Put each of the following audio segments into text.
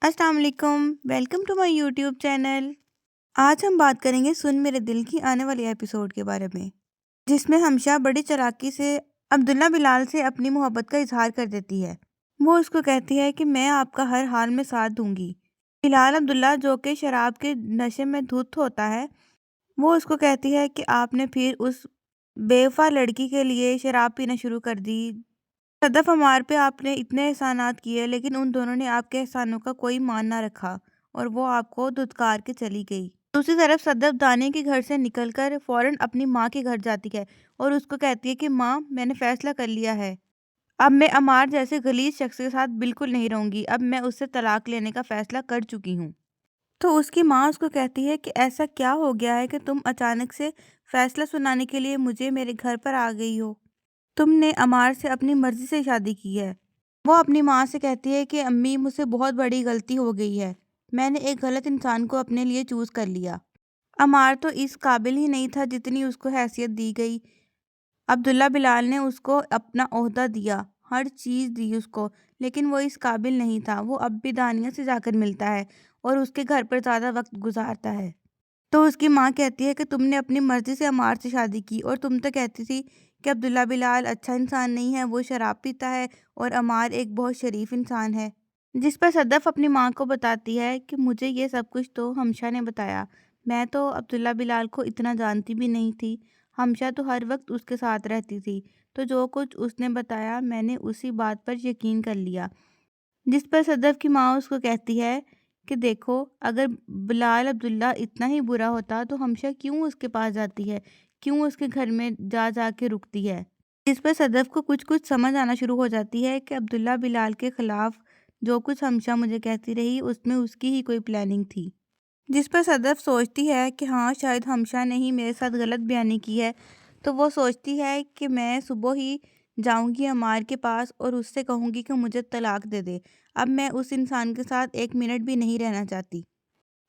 السلام علیکم، welcome to my YouTube channel. آج ہم بات کریں گے سن میرے دل کی آنے والی ایپیسوڈ کے بارے میں، جس میں ہمشا بڑی چالاکی سے عبداللہ بلال سے اپنی محبت کا اظہار کر دیتی ہے۔ وہ اس کو کہتی ہے کہ میں آپ کا ہر حال میں ساتھ دوں گی۔ بلال عبداللہ جو کہ شراب کے نشے میں دھت ہوتا ہے، وہ اس کو کہتی ہے کہ آپ نے پھر اس بے وفا لڑکی کے لیے شراب پینا شروع کر دی۔ صدف عمار پہ آپ نے اتنے احسانات کیے، لیکن ان دونوں نے آپ کے احسانوں کا کوئی مان نہ رکھا اور وہ آپ کو دھتکار کے چلی گئی۔ دوسری طرف صدف دانیہ کے گھر سے نکل کر فوراً اپنی ماں کے گھر جاتی ہے اور اس کو کہتی ہے کہ ماں، میں نے فیصلہ کر لیا ہے، اب میں عمار جیسے غلیظ شخص کے ساتھ بالکل نہیں رہوں گی، اب میں اس سے طلاق لینے کا فیصلہ کر چکی ہوں۔ تو اس کی ماں اس کو کہتی ہے کہ ایسا کیا ہو گیا ہے کہ تم اچانک سے فیصلہ سنانے کے لیے مجھے میرے گھر پر آ گئی ہو؟ تم نے عمار سے اپنی مرضی سے شادی کی ہے۔ وہ اپنی ماں سے کہتی ہے کہ امی، مجھ سے بہت بڑی غلطی ہو گئی ہے، میں نے ایک غلط انسان کو اپنے لیے چوز کر لیا۔ عمار تو اس قابل ہی نہیں تھا جتنی اس کو حیثیت دی گئی۔ عبداللہ بلال نے اس کو اپنا عہدہ دیا، ہر چیز دی اس کو، لیکن وہ اس قابل نہیں تھا۔ وہ اب بھی دانیہ سے جا کر ملتا ہے اور اس کے گھر پر زیادہ وقت گزارتا ہے۔ تو اس کی ماں کہتی ہے کہ تم نے اپنی مرضی سے عمار سے شادی کی، اور تم تو کہتی تھی کہ عبداللہ بلال اچھا انسان نہیں ہے، وہ شراب پیتا ہے، اور عمار ایک بہت شریف انسان ہے۔ جس پر صدف اپنی ماں کو بتاتی ہے کہ مجھے یہ سب کچھ تو ہمشا نے بتایا، میں تو عبداللہ بلال کو اتنا جانتی بھی نہیں تھی، ہمشا تو ہر وقت اس کے ساتھ رہتی تھی، تو جو کچھ اس نے بتایا میں نے اسی بات پر یقین کر لیا۔ جس پر صدف کی ماں اس کو کہتی ہے کہ دیکھو، اگر بلال عبداللہ اتنا ہی برا ہوتا تو ہمشا کیوں اس کے پاس جاتی ہے، کیوں اس کے گھر میں جا جا کے رکتی ہے۔ جس پر صدف کو کچھ سمجھ آنا شروع ہو جاتی ہے کہ عبداللہ بلال کے خلاف جو کچھ ہمشا مجھے کہتی رہی، اس میں اس کی ہی کوئی پلاننگ تھی۔ جس پر صدف سوچتی ہے کہ ہاں، شاید ہمشا نے ہی میرے ساتھ غلط بیانی کی ہے، تو وہ سوچتی ہے کہ میں صبح ہی جاؤں گی عمار کے پاس اور اس سے کہوں گی کہ مجھے طلاق دے دے، اب میں اس انسان کے ساتھ ایک منٹ بھی نہیں رہنا چاہتی۔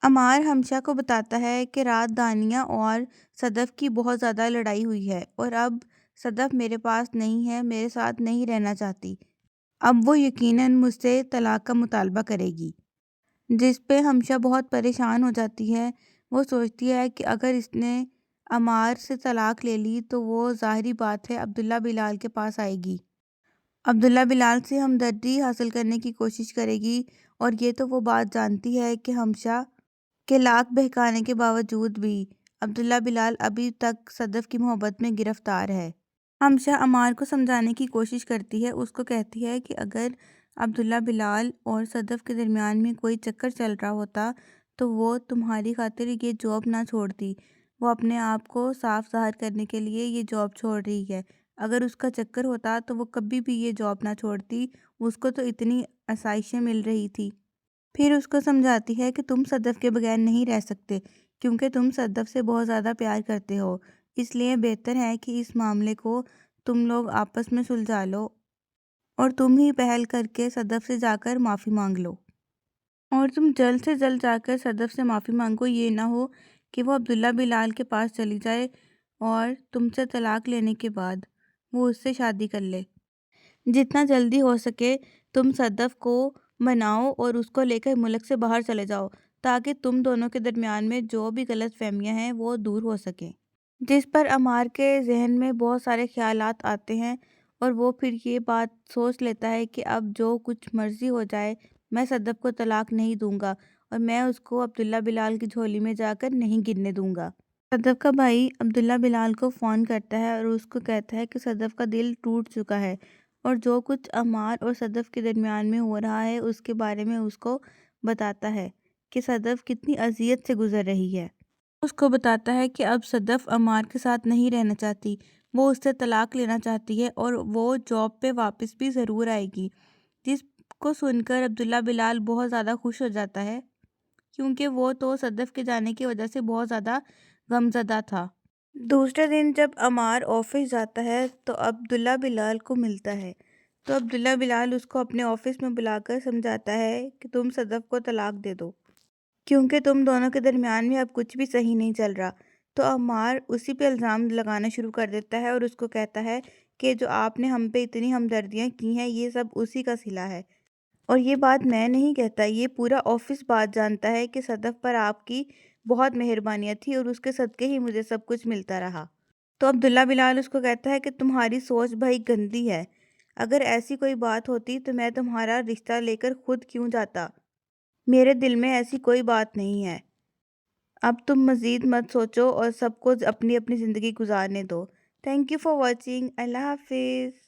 عمار ہمشا کو بتاتا ہے کہ رات دانیہ اور صدف کی بہت زیادہ لڑائی ہوئی ہے اور اب صدف میرے پاس نہیں ہے، میرے ساتھ نہیں رہنا چاہتی، اب وہ یقیناً مجھ سے طلاق کا مطالبہ کرے گی۔ جس پہ ہمشا بہت پریشان ہو جاتی ہے۔ وہ سوچتی ہے کہ اگر اس نے عمار سے طلاق لے لی تو وہ ظاہری بات ہے عبداللہ بلال کے پاس آئے گی، عبداللہ بلال سے ہمدردی حاصل کرنے کی کوشش کرے گی، اور یہ تو وہ بات جانتی ہے کہ ہمشا کے لاکھ بہکانے کے باوجود بھی عبداللہ بلال ابھی تک صدف کی محبت میں گرفتار ہے۔ ہمشا عمار کو سمجھانے کی کوشش کرتی ہے، اس کو کہتی ہے کہ اگر عبداللہ بلال اور صدف کے درمیان میں کوئی چکر چل رہا ہوتا تو وہ تمہاری خاطر یہ جاب نہ چھوڑتی، وہ اپنے آپ کو صاف ظاہر کرنے کے لیے یہ جاب چھوڑ رہی ہے، اگر اس کا چکر ہوتا تو وہ کبھی بھی یہ جاب نہ چھوڑتی، اس کو تو اتنی آسائشیں مل رہی تھی۔ پھر اس کو سمجھاتی ہے کہ تم صدف کے بغیر نہیں رہ سکتے، کیونکہ تم صدف سے بہت زیادہ پیار کرتے ہو، اس لیے بہتر ہے کہ اس معاملے کو تم لوگ آپس میں سلجھا لو اور تم ہی پہل کر کے صدف سے جا کر معافی مانگ لو، اور تم جلد سے جلد جا کر صدف سے معافی مانگو، یہ نہ ہو کہ وہ عبداللہ بلال کے پاس چلی جائے اور تم سے طلاق لینے کے بعد وہ اس سے شادی کر لے۔ جتنا جلدی ہو سکے تم صدف کو مناؤ اور اس کو لے کر ملک سے باہر چلے جاؤ، تاکہ تم دونوں کے درمیان میں جو بھی غلط فہمیاں ہیں وہ دور ہو سکیں۔ جس پر عمار کے ذہن میں بہت سارے خیالات آتے ہیں اور وہ پھر یہ بات سوچ لیتا ہے کہ اب جو کچھ مرضی ہو جائے، میں صدف کو طلاق نہیں دوں گا اور میں اس کو عبداللہ بلال کی جھولی میں جا کر نہیں گرنے دوں گا۔ صدف کا بھائی عبداللہ بلال کو فون کرتا ہے اور اس کو کہتا ہے کہ صدف کا دل ٹوٹ چکا ہے اور جو کچھ عمار اور صدف کے درمیان میں ہو رہا ہے اس کے بارے میں اس کو بتاتا ہے کہ صدف کتنی اذیت سے گزر رہی ہے۔ اس کو بتاتا ہے کہ اب صدف عمار کے ساتھ نہیں رہنا چاہتی، وہ اس سے طلاق لینا چاہتی ہے اور وہ جاب پہ واپس بھی ضرور آئے گی۔ جس کو سن کر عبداللہ بلال بہت زیادہ خوش ہو جاتا ہے، کیونکہ وہ تو صدف کے جانے کی وجہ سے بہت زیادہ غمزدہ تھا۔ دوسرے دن جب عمار آفس جاتا ہے تو عبداللہ بلال کو ملتا ہے، تو عبداللہ بلال اس کو اپنے آفس میں بلا کر سمجھاتا ہے کہ تم صدف کو طلاق دے دو، کیونکہ تم دونوں کے درمیان میں اب کچھ بھی صحیح نہیں چل رہا۔ تو عمار اسی پہ الزام لگانا شروع کر دیتا ہے اور اس کو کہتا ہے کہ جو آپ نے ہم پہ اتنی ہمدردیاں کی ہیں یہ سب اسی کا صلہ ہے، اور یہ بات میں نہیں کہتا، یہ پورا آفس بات جانتا ہے کہ صدف پر آپ کی بہت مہربانیاں تھی اور اس کے صدقے ہی مجھے سب کچھ ملتا رہا۔ تو عبداللہ بلال اس کو کہتا ہے کہ تمہاری سوچ بھائی گندی ہے، اگر ایسی کوئی بات ہوتی تو میں تمہارا رشتہ لے کر خود کیوں جاتا، میرے دل میں ایسی کوئی بات نہیں ہے، اب تم مزید مت سوچو اور سب کو اپنی اپنی زندگی گزارنے دو۔ تھینک یو فار واچنگ، اللہ حافظ۔